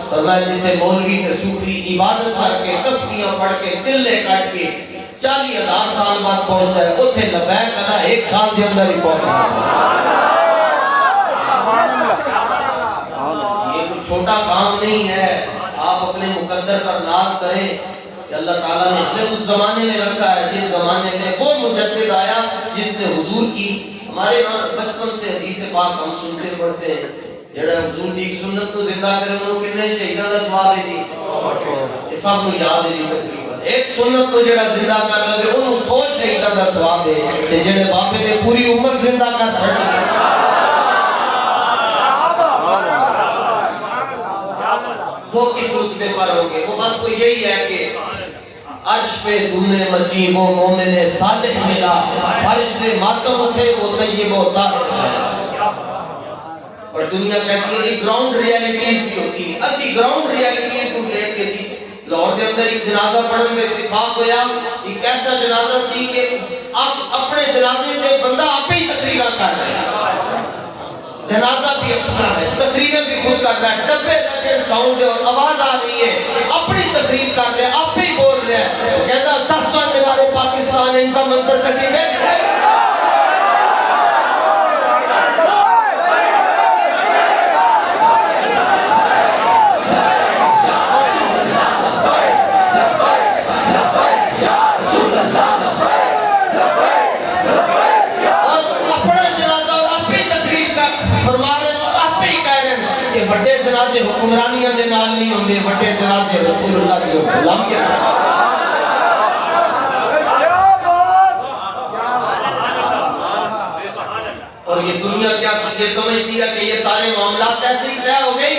فرمایا جتنے مولوی تے صوفی عبادت کر کے تسبیحاں پڑھ کے چلے کٹ کے 40,000 سال بعد پہنچتا ہے اتنے لبیک اللہ 1 سال کے اندر ہی پہنچتا ہے۔ یہ کوئی چھوٹا کام نہیں ہے، آپ اپنے مقدر پر ناز کریں کہ اللہ تعالیٰ نے ہمیں اس زمانے میں رکھا ہے جس زمانے میں وہ مجدد آیا جس نے حضور کی ہمارے بچپن سے حدیث پاک ہم سنتے پڑھتے ہیں جڑا حضور دی سنت کو زندہ کرے انہوں کتنے شہیداں دا ثواب ہے جی، یہ سب کو یاد ہے جی تقریباً ایک سنت کو جڑا زندہ کر لے انہوں 100 شہیداں دا ثواب ہے کہ جڑے بابے نے پوری امت زندہ کر چھڑی ہے۔ وہ کس رتبے پر ہوگے؟ وہ بس کو یہی ہے کہ عرش پہ دھونے مچی وہ مومن صالح ملا، فرش سے ماتم اٹھے وہ طیب و طاہر ہے۔ اور دنیا کہتی ہے گراؤنڈ ریالٹیز بھی ہوتی ہے، اسی گراؤنڈ ریالٹیز کو لے کے تھی لاہور کے اندر ایک جنازہ پڑھنے میں اتفاق ہویا، ایک ایسا جنازہ سی کہ اب اپنے جنازے میں بندہ آپ ہی تقریرہ کر رہا ہے، جنازہ بھی اپنا ہے، تقریریں بھی خود کر رہا ہے، ڈبے لگے ساؤنڈ اور آواز آ رہی ہے، اپنی تقریر کر رہے ہیں، آپ ہی بول رہے ہیں، کہتا 10 سال نگارے پاکستان ان کا منظر کٹی گئے۔ بڑے جنازے حکمرانیاں دے نال نہیں ہوندے، بڑے جنازے رسول اللہ کے غلام کے اور یہ دنیا کیا یہ سمجھتی ہے کہ یہ سارے معاملات ایسے ہی طے ہو گئی،